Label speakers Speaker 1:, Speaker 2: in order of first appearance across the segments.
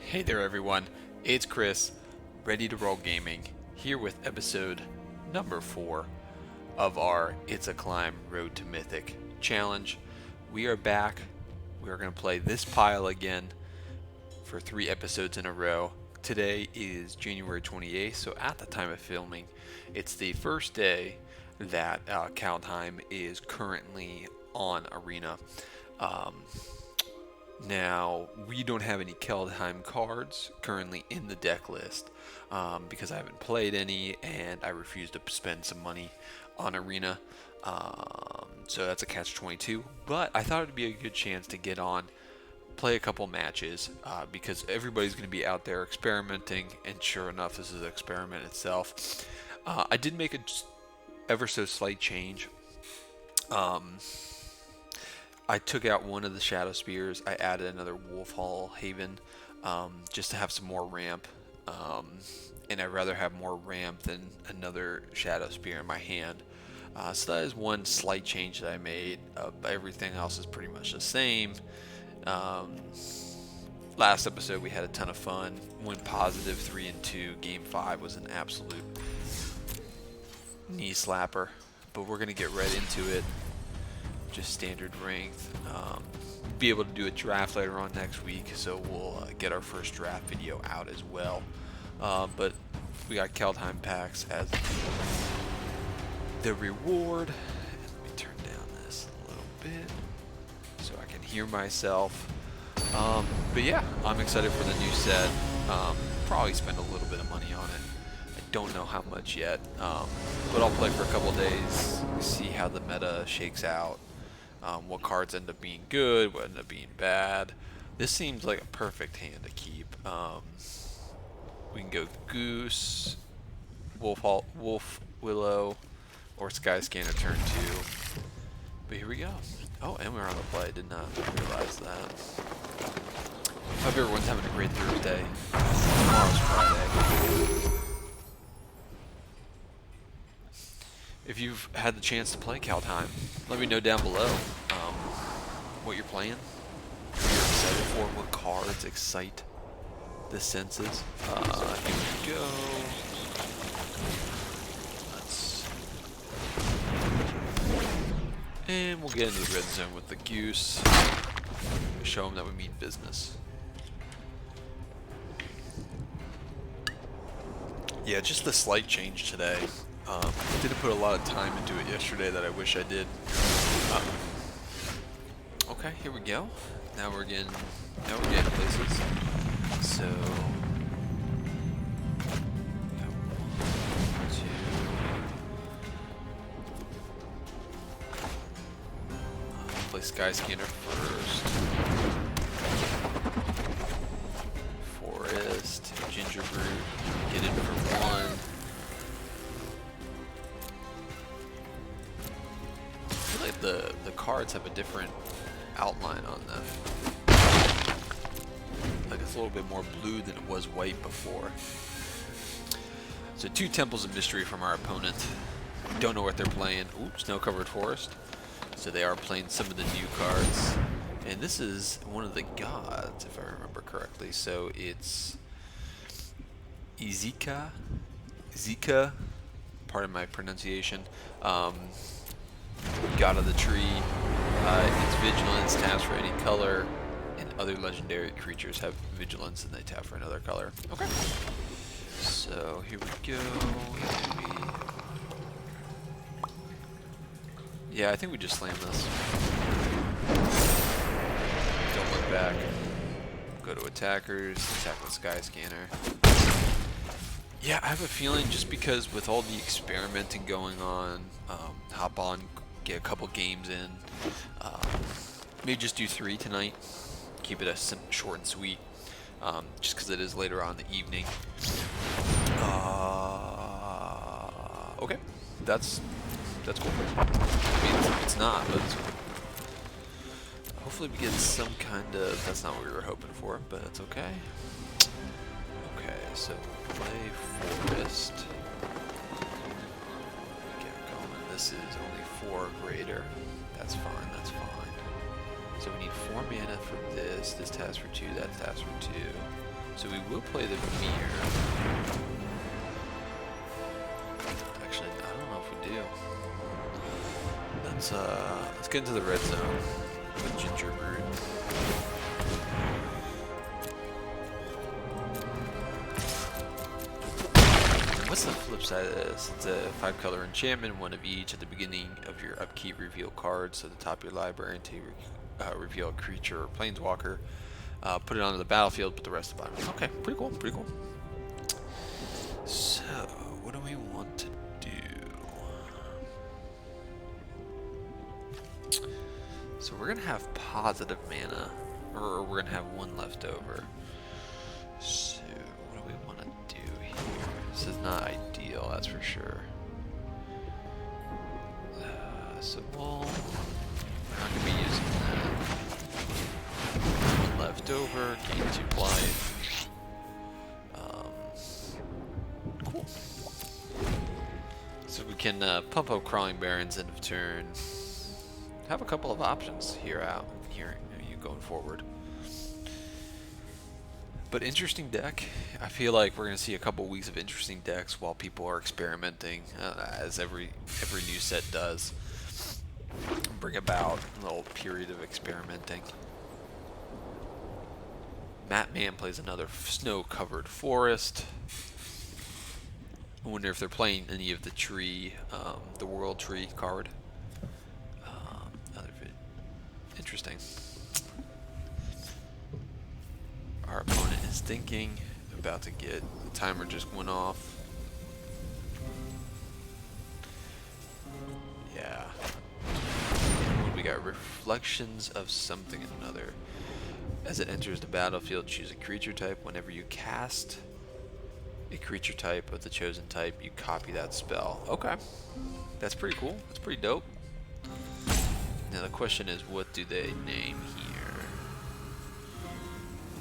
Speaker 1: Hey there everyone, it's Chris, ready to roll gaming, here with episode number 4 of our It's a Climb Road to Mythic challenge. We are back, we are going to play this pile again for 3 episodes in a row. Today is January 28th, so at the time of filming, it's the first day that Kaldheim is currently on Arena. Now, we don't have any Kaldheim cards currently in the deck list because I haven't played any and I refuse to spend some money on Arena. So that's a catch-22. But I thought it would be a good chance to get on, play a couple matches because everybody's going to be out there experimenting, and sure enough, this is an experiment itself. I did make a ever so slight change. I took out one of the Shadow Spears. I added another Wolf Hall Haven just to have some more ramp. And I'd rather have more ramp than another Shadow Spear in my hand. So that is one slight change that I made. Everything else is pretty much the same. Last episode we had a ton of fun. Went positive 3-2. Game 5 was an absolute knee slapper. But we're going to get right into it. Just standard ranked. Be able to do a draft later on next week, so we'll get our first draft video out as well. But we got Kaldheim packs as the reward. Let me turn down this a little bit so I can hear myself. But yeah, I'm excited for the new set. Probably spend a little bit of money on it. I don't know how much yet, but I'll play for a couple days, see how the meta shakes out. What cards end up being good, what end up being bad. This seems like a perfect hand to keep. We can go Goose, Wolf Willow, or Sky Scanner turn 2. But here we go. Oh, and we're on the play. Did not realize that. Hope everyone's having a great Thursday. Tomorrow's Friday. If you've had the chance to play Kaldheim, let me know down below what you're playing, what you're excited for, what cards excite the senses. Here we go. And we'll get into the red zone with the Goose. Show them that we mean business. Yeah, just the slight change today. Didn't put a lot of time into it yesterday that I wish I did. Okay, here we go. Now we're getting places. So, play Sky Scanner first. Forest, Ginger Brew, get in for 1. The cards have a different outline on them. Like it's a little bit more blue than it was white before. So 2 Temples of Mystery from our opponent. Don't know what they're playing. Ooh, Snow-Covered Forest. So they are playing some of the new cards. And this is one of the gods, if I remember correctly. So it's Zika, pardon my pronunciation. God of the Tree. Its vigilance taps for any color, and other legendary creatures have vigilance and they tap for another color. Okay. So here we go. Yeah, I think we just slam this. Don't look back. Go to attackers. Attack with Sky Scanner. Yeah, I have a feeling just because with all the experimenting going on, hop on, get a couple games in. Maybe just do 3 tonight. Keep it short and sweet. Just because it is later on in the evening. Okay, that's cool. I mean, it's not, but hopefully we get some kind of. That's not what we were hoping for, but it's okay. Okay, so play Forest. Get going. This is only 4 greater. That's fine, that's fine. So we need 4 mana for this. This taps for 2, that taps for 2. So we will play the mirror. Actually, I don't know if we do. Let's get into the red zone with ginger brewed. What's the flip side of this? It's a 5-color enchantment, one of each at the beginning of your upkeep. Reveal cards to the top of your library until you reveal a creature or planeswalker. Put it onto the battlefield, put the rest of the bottom. Okay, pretty cool, pretty cool. So, what do we want to do? So we're gonna have positive mana, or we're gonna have one left over. So, what do we want to do here? This is not ideal, that's for sure. So we're not gonna be using that. One left over, gain 2 life. Cool. So we can pump up Crawling Barrens end of turn. Have a couple of options here going forward. But interesting deck. I feel like we're gonna see a couple weeks of interesting decks while people are experimenting, as every new set does. Bring about a little period of experimenting. Matman plays another snow-covered forest. I wonder if they're playing any of the tree, the world tree card. Interesting. Our opponent is thinking, about to get, the timer just went off. Yeah. And we got reflections of something and another. As it enters the battlefield, choose a creature type. Whenever you cast a creature type of the chosen type, you copy that spell. Okay. That's pretty cool. That's pretty dope. Now the question is, what do they name here?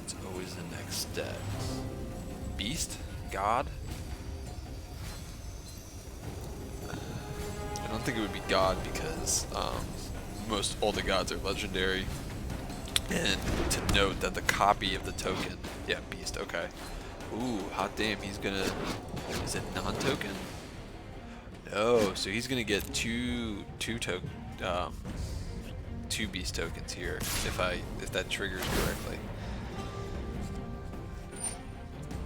Speaker 1: It's always the next step. Beast? God? I don't think it would be God because all the gods are legendary. And to note that the copy of the token, yeah, Beast, okay. Ooh, hot damn, he's gonna, is it non-token? No, so he's gonna get two Beast tokens here if that triggers correctly.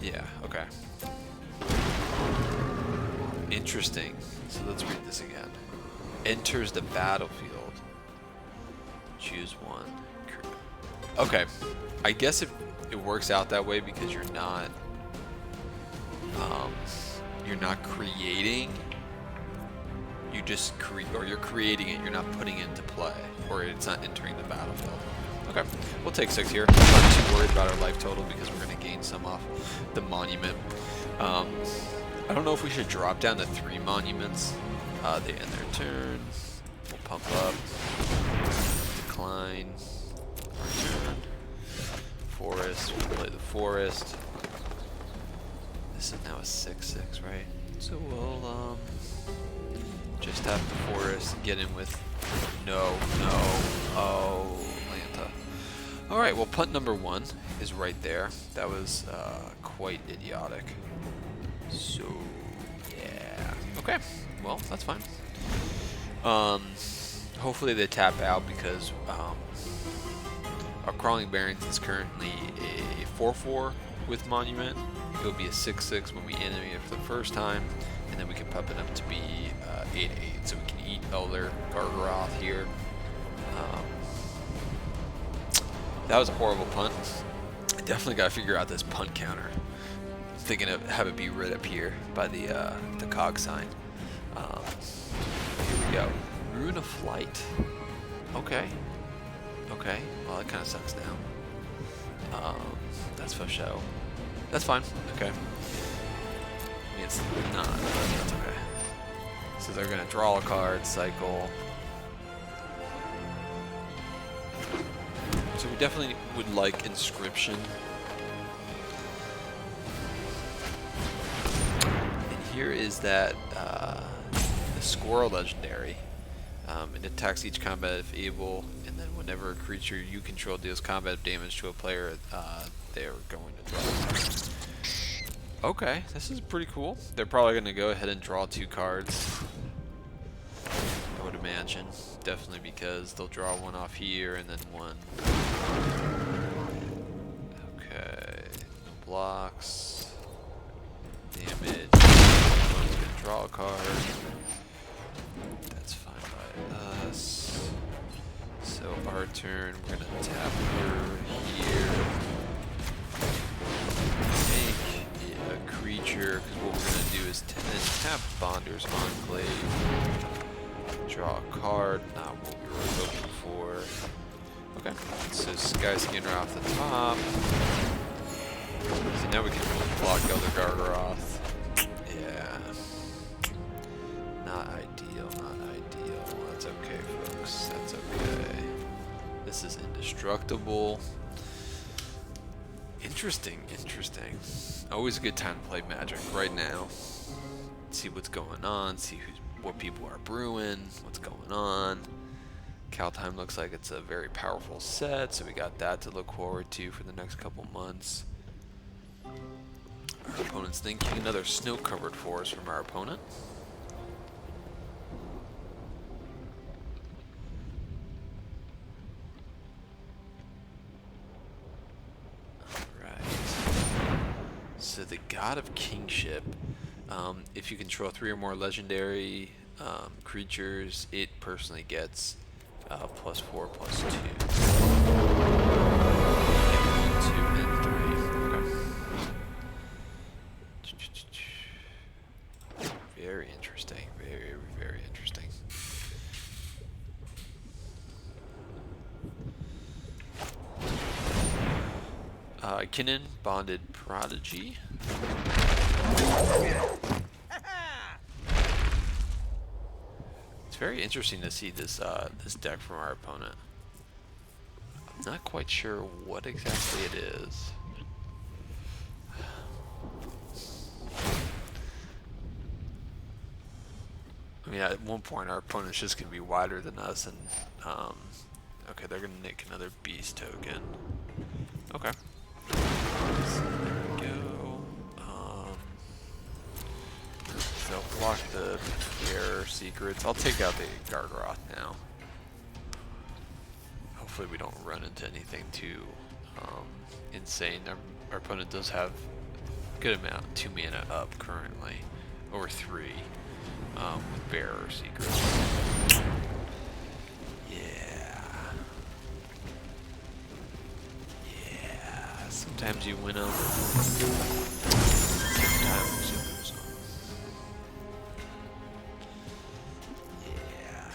Speaker 1: Yeah, okay. Interesting. So let's read this again. Enters the battlefield. Choose one. Okay. I guess it works out that way because you're not creating. You just you're creating it, you're not putting it into play, or it's not entering the battlefield. Okay, we'll take 6 here. I'm not too worried about our life total because we're going to gain some off the monument. I don't know if we should drop down to 3 monuments. They end their turn. We'll pump up. Decline. Return. Forest. We'll play the forest. This is now a 6/6, right? So we'll just have the forest get in with no. Oh, Lanta. Alright, well, punt number 1 is right there. That was quite idiotic. So, yeah. Okay, well, that's fine. Hopefully they tap out because our Crawling Barrens is currently a 4/4 with Monument. It will be a 6/6 when we animate it for the first time, and then we can pump it up to be 8/8, so we can eat Elder Gargaroth here. That was a horrible punt. I definitely got to figure out this punt counter. I'm thinking of have it be right up here by the cog sign. Here we go. Rune of Flight. Okay. Okay. Well, that kind of sucks now. That's for show. That's fine. Okay. I mean, it's not. That's okay. So they're gonna draw a card, cycle. So we definitely would like Inscription. And here is that the Squirrel Legendary. It attacks each combat if able, and then whenever a creature you control deals combat damage to a player, they're going to draw. Okay, this is pretty cool. They're probably going to go ahead and draw 2 cards, I would imagine. Definitely because they'll draw 1 off here and then 1. Okay, no blocks. Damage. One's going to draw a card. That's fine by us. So our turn, we're going to tap her here. Make a creature, because what we're going to do is tap Bonder's Enclave. Draw a card, not what we were looking for. Okay, so Sky Skinner off the top. So now we can block Elder Gargaroth. Yeah. Not ideal, not ideal. Well, that's okay, folks. That's okay. This is indestructible. Interesting, interesting. Always a good time to play Magic right now. See what's going on, see what people are brewing, what's going on. Kaldheim looks like it's a very powerful set, so we got that to look forward to for the next couple months. Our opponent's thinking another snow-covered forest from our opponent. So the God of Kingship, if you control 3 or more legendary creatures, it personally gets +4/+2. 1, 2, and 3. Okay. Very interesting. Very, very interesting. Kinnan, Bonded Prodigy. It's very interesting to see this this deck from our opponent. I'm not quite sure what exactly it is. I mean, at one point our opponent's just gonna be wider than us, and okay, they're gonna nick another beast token. Okay. So there we go. So block the Bearer Secrets. I'll take out the Gargaroth now. Hopefully we don't run into anything too insane. Our opponent does have a good amount, 2 mana up currently, or 3 with Bearer Secrets. Sometimes you win them. Sometimes you lose them. Yeah.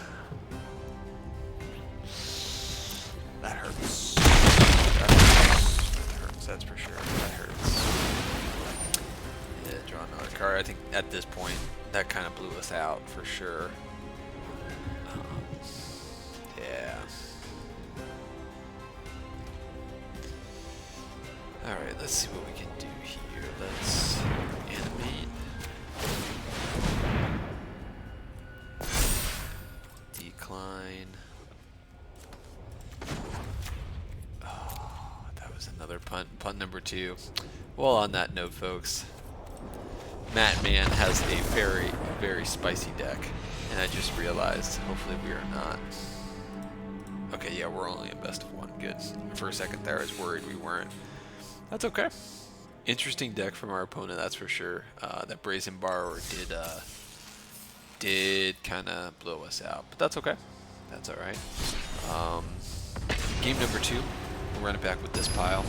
Speaker 1: That hurts. That hurts, that's for sure. That hurts. Yeah, draw another card. I think at this point, that kind of blew us out for sure. Yeah. Alright, let's see what we can do here. Let's animate. Decline. Oh, that was another punt. Punt number 2. Well, on that note, folks, Matt Man has a very, very spicy deck. And I just realized, hopefully we are not. Okay, yeah, we're only in best of 1. Good. For a second there, I was worried we weren't. That's okay. Interesting deck from our opponent, that's for sure. That Brazen Borrower did kind of blow us out, but that's okay. That's all right. Game number 2. We'll run it back with this pile.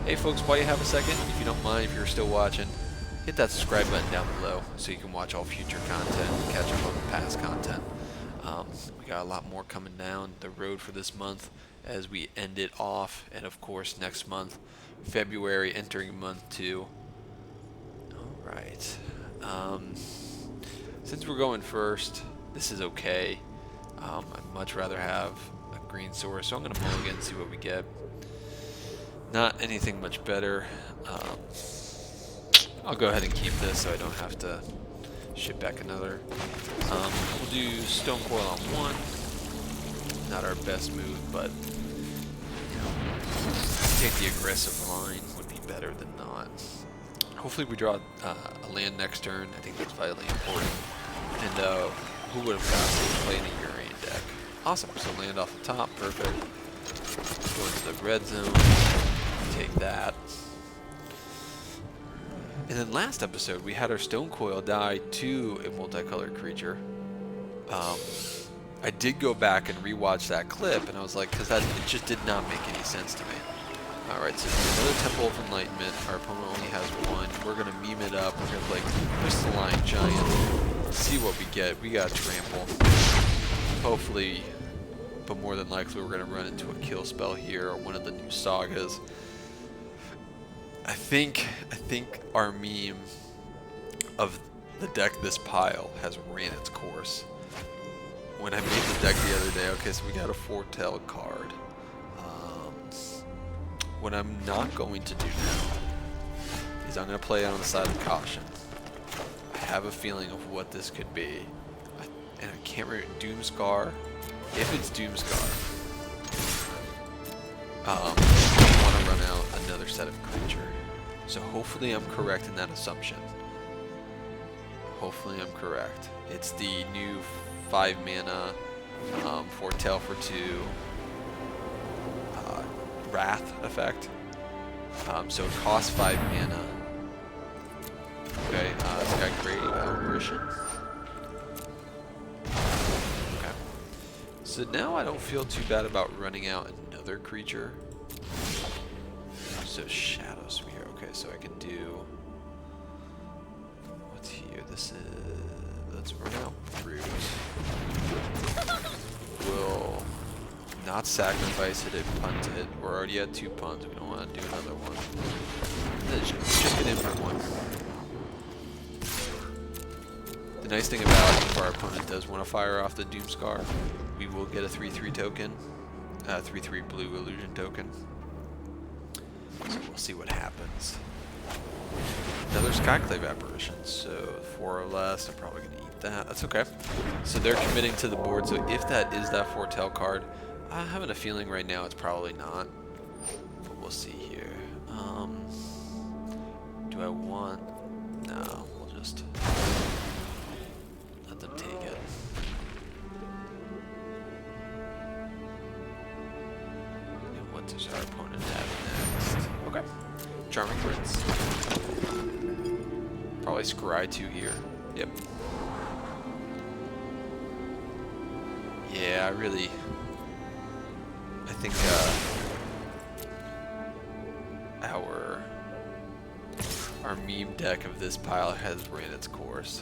Speaker 1: Hey folks, while you have a second, if you don't mind, if you're still watching, hit that subscribe button down below so you can watch all future content and catch up on the past content. We got a lot more coming down the road for this month as we end it off, and of course next month, February, entering month 2. Alright. Since we're going first, this is okay. I'd much rather have a green source, so I'm going to mulligan and see what we get. Not anything much better. I'll go ahead and keep this so I don't have to ship back another. We'll do Stone Coil on 1. Not our best move, but you know, take the aggressive line would be better than not. Hopefully we draw a land next turn. I think that's vitally important. And who would have got to play in a Urian deck? Awesome. So land off the top, perfect. Go into the red zone. Take that. And then last episode, we had our Stone Coil die to a multicolored creature. I did go back and rewatch that clip, and I was like, because it just did not make any sense to me. Alright, so another Temple of Enlightenment. Our opponent only has one. We're going to meme it up. We're going to like Crystalline Giant. See what we get. We got Trample. Hopefully, but more than likely, we're going to run into a kill spell here or one of the new sagas. I think our meme of the deck this pile has ran its course. When I made the deck the other day, okay, so we got a Foretell card. What I'm not going to do now is I'm going to play on the side of caution. I have a feeling of what this could be. And I can't remember. Doomscar. If it's Doomscar, I want to run out another set of creature. So hopefully I'm correct in that assumption. Hopefully I'm correct. It's the new 5 mana Foretell for 2 Wrath effect. So it costs 5 mana. Okay, it's got great apparition. Okay. So now I don't feel too bad about running out another creature. So Shadow Sphere. Okay, so I can do what's here? This is let's run out Brews. We'll not sacrifice it and punt it. We're already at 2 punts. We don't want to do another one. Just get in for 1. The nice thing about it, if our opponent does want to fire off the Doomscar, we will get a 3/3 token, 3/3 blue illusion token. So we'll see what happens. Another Skyclave apparition, so 4 or less. I'm probably going to eat that. That's okay. So they're committing to the board. So if that is that Foretell card, I'm having a feeling right now it's probably not. But we'll see here. Do I want? No, we'll just let them take it. And what does our opponent have next? Okay. Charming Prince. Probably Scry 2 here. Yep. Yeah, I think our meme deck of this pile has ran its course.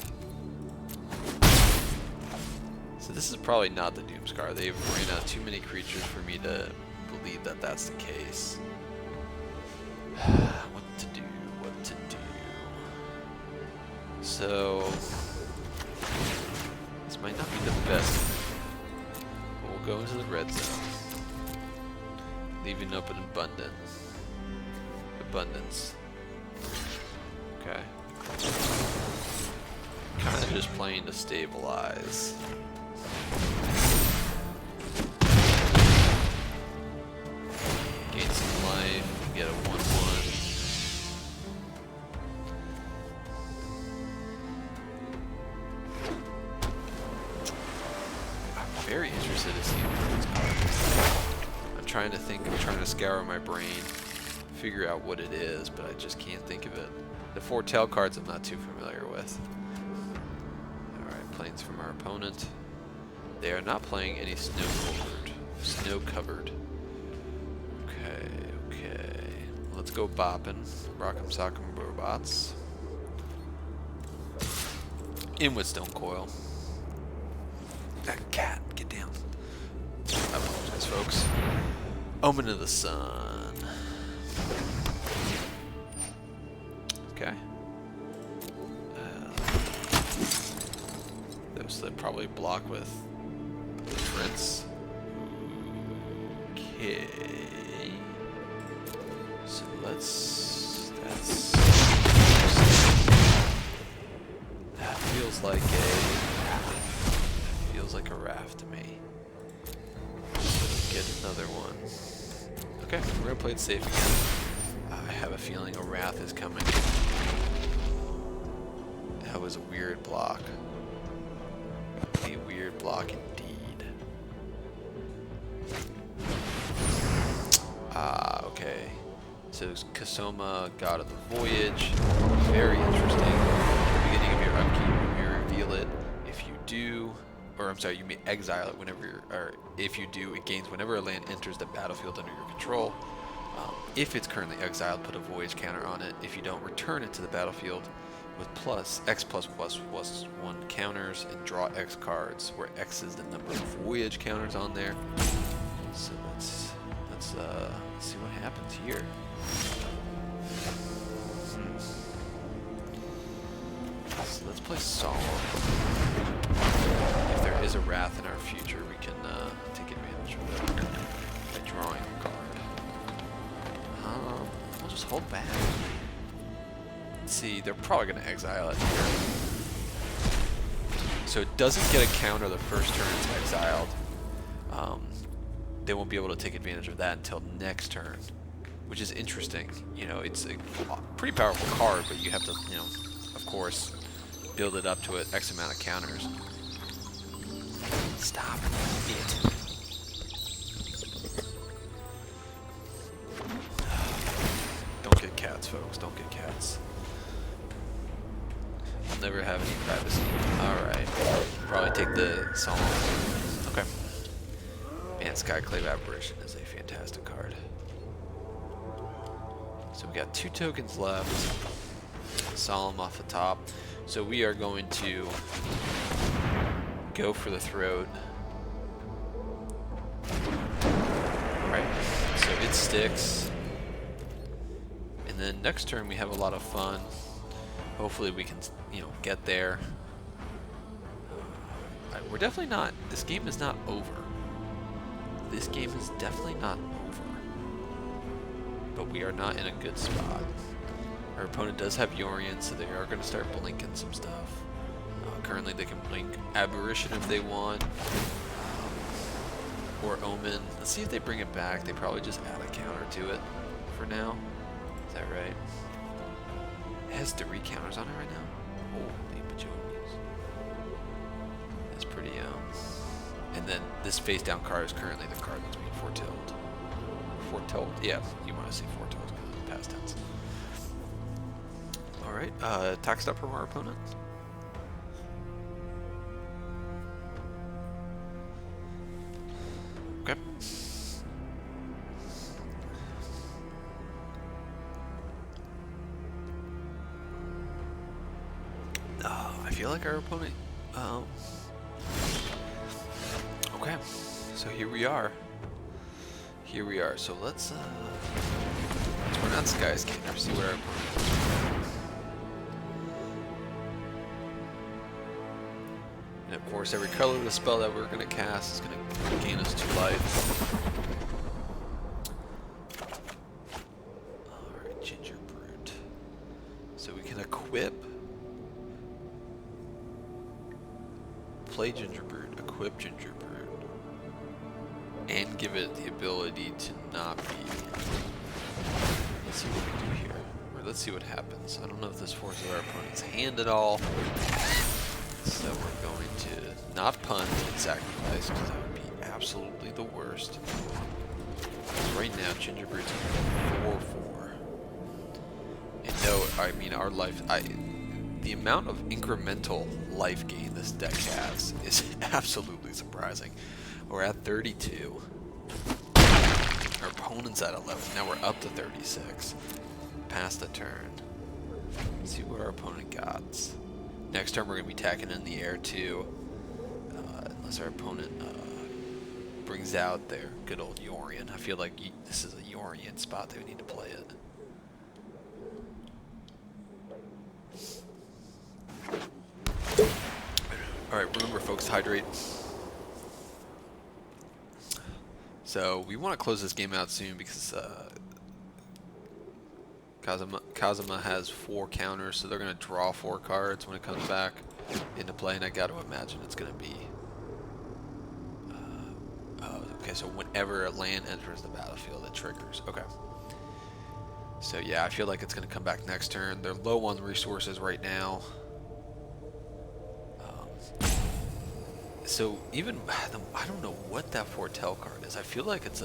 Speaker 1: So this is probably not the Doomscar. They've ran out too many creatures for me to believe that that's the case. What to do? What to do? So this might not be the best. But we'll go into the red zone, leaving up an abundance. Okay. Kind of just playing to stabilize. Gain some life, get a 1/1. I'm very interested to see what cards. I'm trying to scour my brain, figure out what it is, but I just can't think of it. The Foretell cards I'm not too familiar with. Alright, planes from our opponent. They are not playing any snow covered. Okay. Let's go boppin'. Rock'em sock'em robots. In with Stone Coil. That cat, get down. I apologize, folks. Omen of the Sun. Okay. Those that probably block with Prince. Okay. So that feels like a raft. That feels like a raft to me. get another one. Okay, we're gonna play it safe again. I have a feeling a Wrath is coming. That was a weird block. A weird block indeed. Okay. So Kasoma, God of the Voyage. Very interesting. At the beginning of your upkeep, you may reveal it. If you do, or I'm sorry, you may exile it whenever or if you do, it gains whenever a land enters the battlefield under your control. If it's currently exiled, put a voyage counter on it. If you don't, return it to the battlefield with X plus one counters and draw X cards, where X is the number of voyage counters on there. So let's see what happens here. So let's play Solemn. If there is a Wrath in our future, we can take advantage of it by drawing a card. We'll just hold back. Let's see, they're probably going to exile it here. So it doesn't get a counter the first turn it's exiled. They won't be able to take advantage of that until next turn, which is interesting. You know, it's a pretty powerful card, but you have to, you know, of course, build it up to an X amount of counters. Stop it. Don't get cats, folks. Don't get cats. I'll never have any privacy. Alright. Probably take the Solemn. Okay. Man, Skyclave Apparition is a fantastic card. So we got 2 tokens left. Solemn off the top. So we are going to go for the throat. Right. So it sticks. And then next turn we have a lot of fun. Hopefully we can, you know, get there. We're definitely not, this game is not over. This game is definitely not over. But we are not in a good spot. Our opponent does have Yorion, so they are going to start blinking some stuff. Currently they can blink Aberration if they want. Or Omen. Let's see if they bring it back. They probably just add a counter to it for now. Is that right? It has 3 counters on it right now. Holy bajonies. That's pretty, And then this face down card is currently the card that's being foretold. Foretold? Yeah, you want to say foretold because of the past tense. Alright, attack step from our opponent. Okay. I feel like our opponent, okay, so here we are. Here we are. So let's run out Skyscanner, see what our opponent. And of course, every color of the spell that we're going to cast is going to gain us 2 life. Alright, Ginger Brute. So we can equip, play Ginger Brute, equip Ginger Brute, and give it the ability to not be. Let's see what we do here. Or let's see what happens. I don't know if this forces our opponent's hand at all. So we're going to not punt and sacrifice, because that would be absolutely the worst. Right now, Ginger Brute's 4/4. And no, I mean our life. The amount of incremental life gain this deck has is absolutely surprising. We're at 32. Our opponent's at 11. Now we're up to 36. Past the turn. Let's see what our opponent got. Next turn we're going to be tacking in the air too. Unless our opponent brings out their good old Yorion. I feel like this is a Yorion spot they would need to play it. Alright, remember folks, hydrate. So we want to close this game out soon because Kazuma has 4 counters, so they're going to draw 4 cards when it comes back into play, and I got to imagine it's going to be Okay, so whenever a land enters the battlefield, it triggers. Okay. So yeah, I feel like it's going to come back next turn. They're low on resources right now. So even, I don't know what that foretell card is. I feel like it's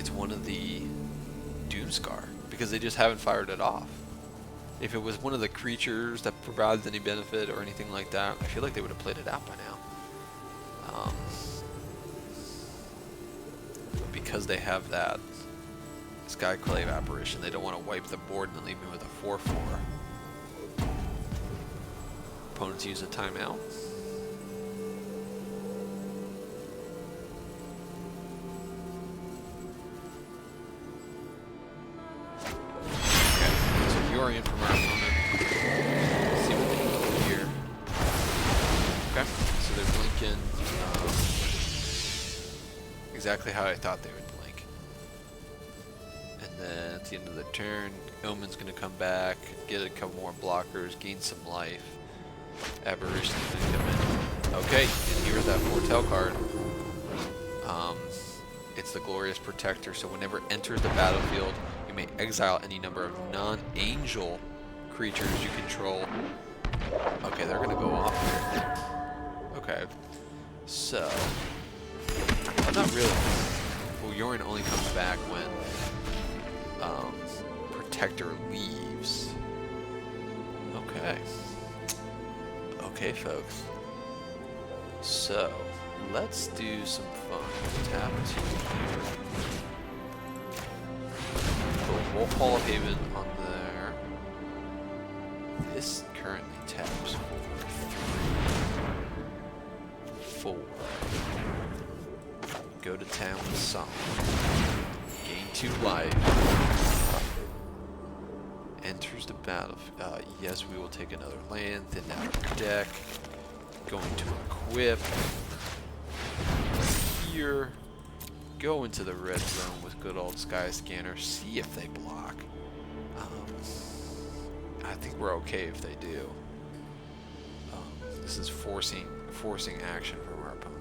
Speaker 1: one of the Doomscar, because they just haven't fired it off. If it was one of the creatures that provides any benefit or anything like that, I feel like they would have played it out by now. But because they have that Skyclave apparition, they don't want to wipe the board and then leave me with a 4/4. Opponents use a timeout. Okay, so you're in from our opponent. Let's see what they can do here. Okay, so they're blinking exactly how I thought they would blink. And then at the end of the turn, Omen's going to come back, get a couple more blockers, gain some life. Aberration's going to come in. Okay, and here's that foretell card. It's the Glorious Protector, so whenever it enters the battlefield, you may exile any number of non-angel creatures you control. Okay, they're going to go off here. Okay, so... Oh, not really. Well, Yorin only comes back when Protector leaves. Okay. Okay, folks. So, let's do some fun. Tap 2 here. Put Wolf Hall of Haven on there. This currently taps for 3, 4. Go to town with Song. Gain 2 life. Enters the battlefield. Yes, we will take another land. Thin out your deck. Going to equip. Here. Go into the red zone with good old Sky Scanner. See if they block. I think we're okay if they do. This is forcing action from our opponent.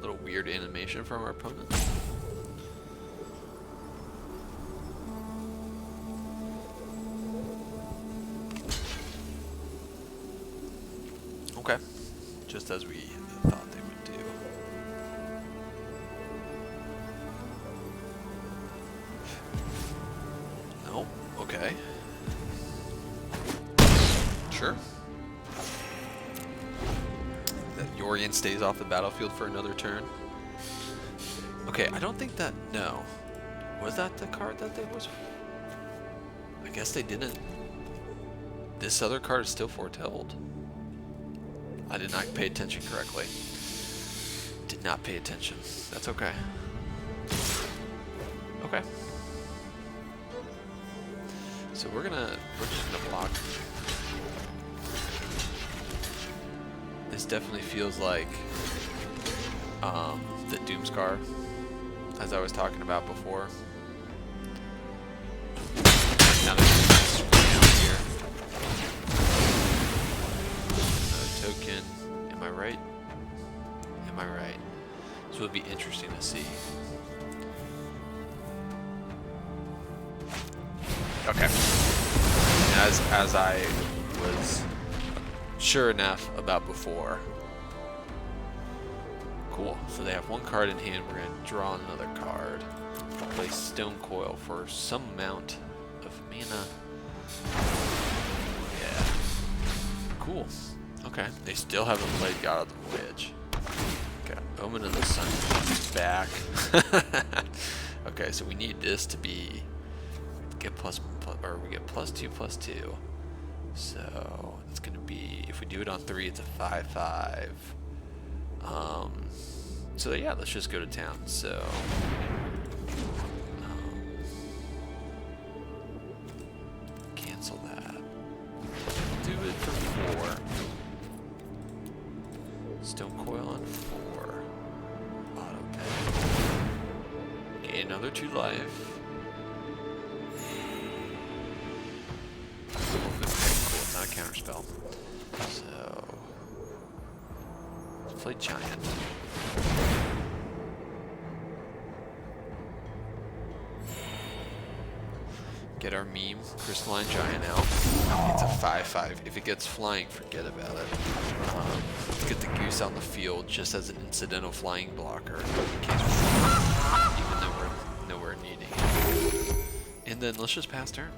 Speaker 1: Little weird animation from our opponent. Okay, just as we thought they would do. No, okay. Sure. That Yorion stays off the battlefield for another turn. Okay, I don't think that... No. Was that the card that they was... I guess they didn't. This other card is still foretold. I did not pay attention correctly. Did not pay attention. That's okay. Okay. So we're just gonna block. This definitely feels like the Doomscar, as I was talking about before. Now there's here. Token. Am I right? Am I right? This would be interesting to see. Okay. As I was sure enough about before. Cool. So they have one card in hand. We're gonna draw another card. Play Stone Coil for some amount of mana. Yeah. Cool. Okay, they still haven't played God of the Voyage. Okay, Omen of the Sun is back. Okay, so we need this to be get we get +2/+2. So it's gonna be, if we do it on 3, it's a 5/5. So yeah, let's just go to town. So cancel that. Do it for 4. Another 2 life. Cool, it's not a counterspell. So let's play Giant. Get our meme, Crystalline Giant out. It's a 5/5. If it gets flying, forget about it. Get the Goose out in the field just as an incidental flying blocker, in case even though we're nowhere needing it. And then let's just pass turn.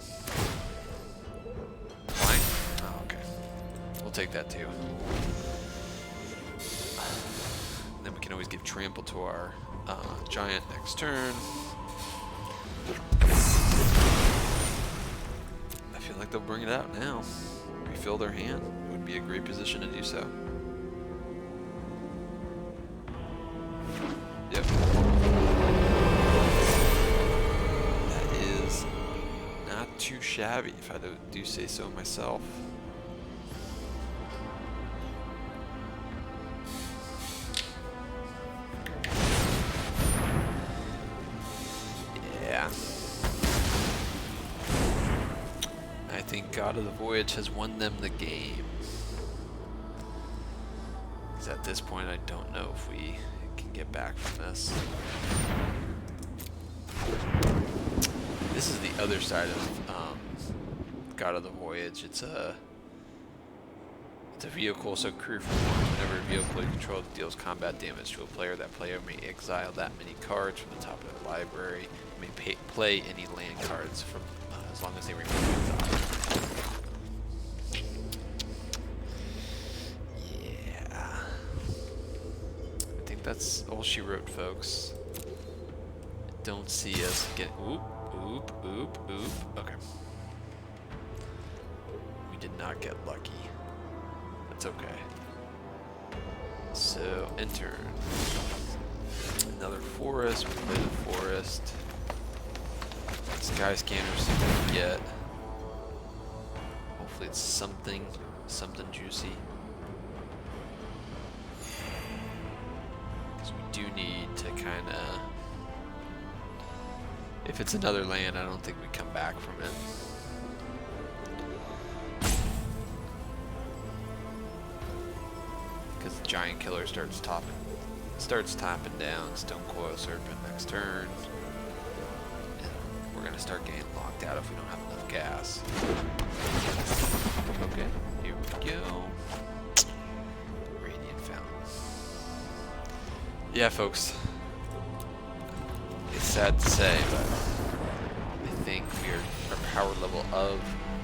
Speaker 1: Flying? Oh, okay. We'll take that too. And then we can always give Trample to our Giant next turn. I feel like they'll bring it out now. Refill their hand. It would be a great position to do so. Yep. That is not too shabby, if I do say so myself. Yeah. I think God of the Voyage has won them the game. Because at this point, I don't know if we can get back from this. This is the other side of God of the Voyage. It's a vehicle, so crew performs whenever a vehicle you control deals combat damage to a player. That player may exile that many cards from the top of the library. May play any land cards from as long as they remain exiled. Yeah, I think that's all she wrote, folks. Don't see us get oop, oop, oop, oop. Okay. We did not get lucky. That's okay. So, enter. Another forest. We play the forest. Sky scanner, see what we get. Hopefully it's something juicy. Because we do need to kind of... If it's another land, I don't think we come back from it. Because the Giant Killer starts topping down. Stone Coil Serpent next turn. We're gonna start getting locked out if we don't have enough gas. Okay, here we go. Radiant Fountain. Yeah, folks. It's sad to say, but I think our power level of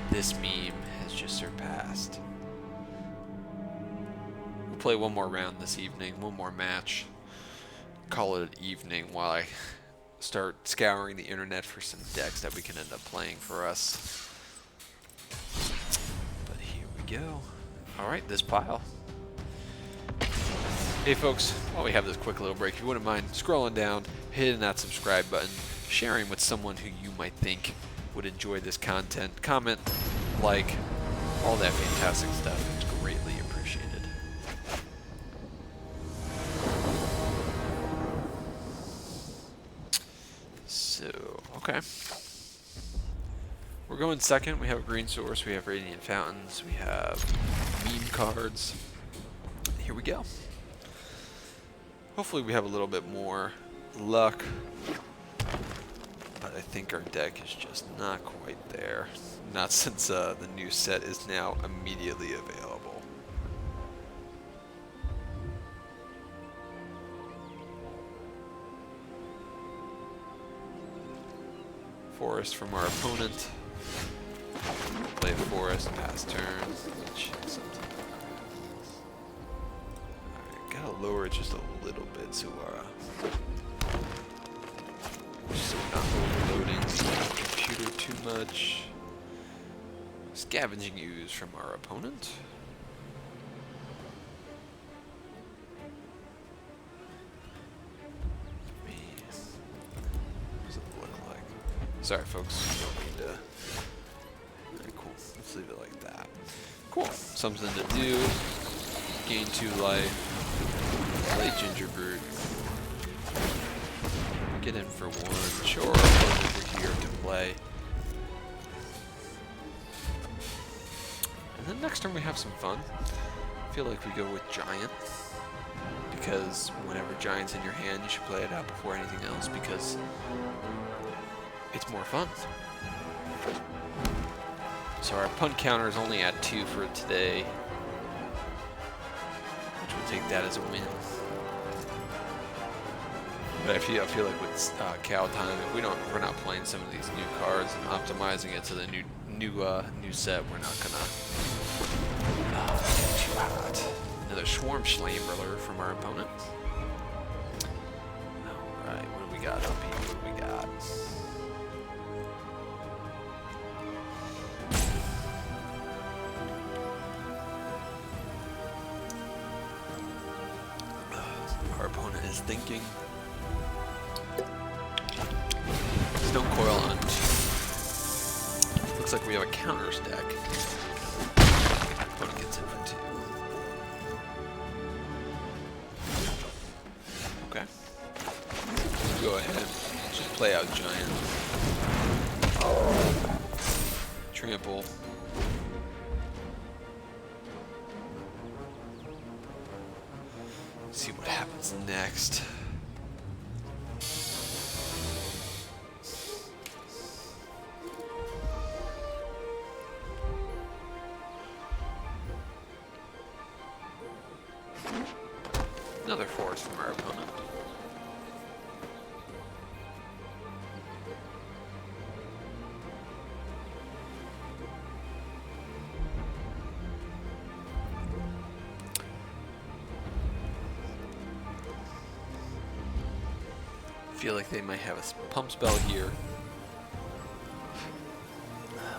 Speaker 1: this meme has just surpassed. We'll play one more round this evening, one more match. Call it an evening while I start scouring the internet for some decks that we can end up playing for us. But here we go. Alright, this pile. Hey folks, while we have this quick little break, if you wouldn't mind scrolling down, hitting that subscribe button, sharing with someone who you might think would enjoy this content, comment, like, all that fantastic stuff. It's greatly appreciated. So, okay. We're going second. We have a green source, we have Radiant Fountains, we have meme cards. Here we go. Hopefully we have a little bit more luck, but I think our deck is just not quite there. Not since the new set is now immediately available. Forest from our opponent. Play forest, pass turn. Alright, gotta lower it just a little bit so we're not overloading the computer too much. Scavenging ooze from our opponent. What does it look like? Sorry folks, you don't need to. Very cool. Let's leave it like that. Cool. Something to do. Gain 2 life. Play Ginger Brute. Get in for one. Sure, I'll go over here to play. And then next turn we have some fun. I feel like we go with Giant. Because whenever Giant's in your hand, you should play it out before anything else because it's more fun. So our punt counter is only at 2 for today, which will take that as a win. But I feel like with Kaldheim, if we're not playing some of these new cards and optimizing it to the new set, we're not gonna get too hot. Another Swarm Schlamberler from our opponent. All right, what do we got up here? What do we got? Our opponent is thinking. Stone Coil on 2. Looks like we have a counter stack. Opponent gets in for 2. Okay. Go ahead. Just play out Giant. Trample. See what happens next. Another force from our opponent. Feel like they might have a pump spell here.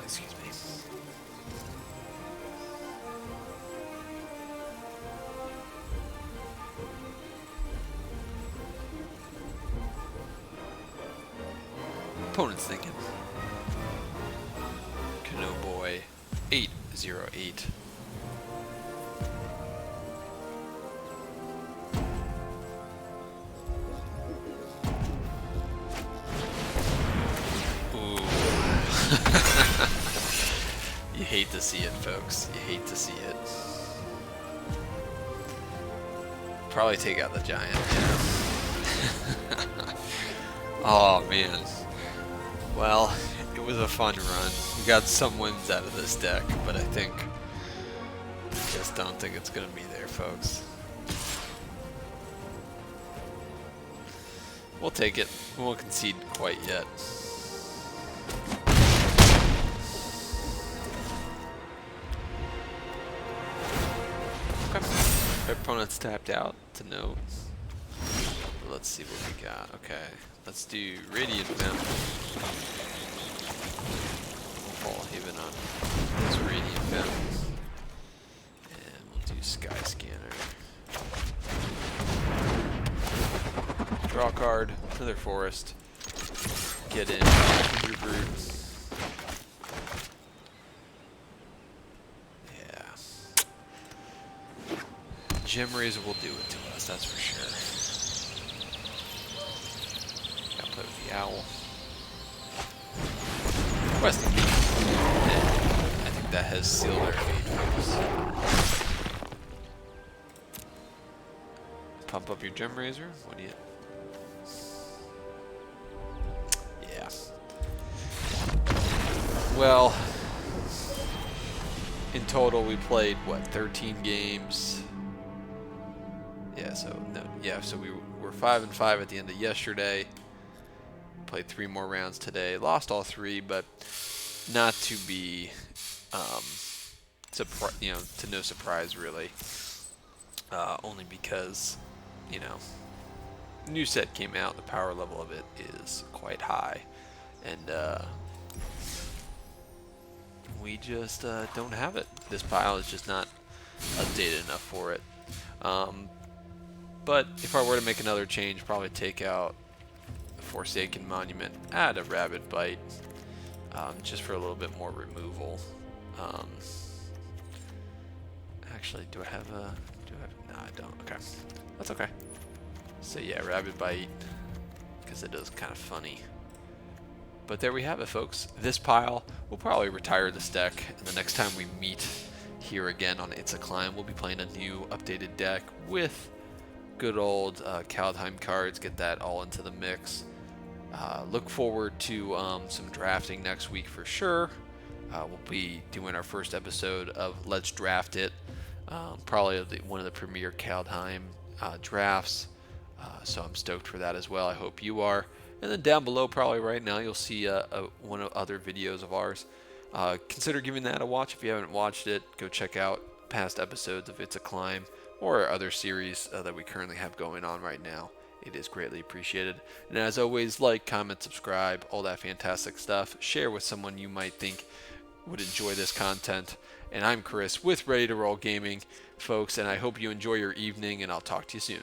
Speaker 1: Excuse me. Opponent's thinking. Canoe Boy 808. You hate to see it, folks. You hate to see it. Probably take out the Giant. Yeah. Oh man. Well, it was a fun run. We got some wins out of this deck, but I just don't think it's gonna be there, folks. We'll take it. We won't concede quite yet. Okay. Our opponent's tapped out to no. Let's see what we got. Okay. Let's do Radiant Vent. Fall Haven on this Radiant Vent. And we'll do Sky Scanner. Draw card, another forest. Get in, brew. Yeah. Gem Razor will do it to us, that's for sure. Gotta play with the owl. Questing. I think that has sealed our fate. Pump up your Gem Razor. What do you? Yeah. Well, in total we played what, 13 games. Yeah. So no. Yeah. So we were 5-5 at the end of yesterday. Played 3 more rounds today. Lost all 3, but not to be, to no surprise really. Only because, new set came out. The power level of it is quite high, and we just don't have it. This pile is just not updated enough for it. But if I were to make another change, probably take out Forsaken Monument, add a Rabid Bite, just for a little bit more removal. Actually, do I have a? No, I don't. Okay, that's okay. So yeah, Rabid Bite. because it is kind of funny. But there we have it, folks. This pile, we'll probably retire this deck, and the next time we meet here again on It's a Climb, we'll be playing a new updated deck with good old Kaldheim cards, get that all into the mix. Look forward to some drafting next week for sure. We'll be doing our first episode of Let's Draft It, probably one of the premier Kaldheim drafts. So I'm stoked for that as well. I hope you are. And then down below, probably right now, you'll see one of other videos of ours. Consider giving that a watch if you haven't watched it. Go check out past episodes of It's a Climb or other series that we currently have going on right now. It is greatly appreciated. And as always, like, comment, subscribe, all that fantastic stuff. Share with someone you might think would enjoy this content. And I'm Chris with Ready to Roll Gaming, folks, and I hope you enjoy your evening, and I'll talk to you soon.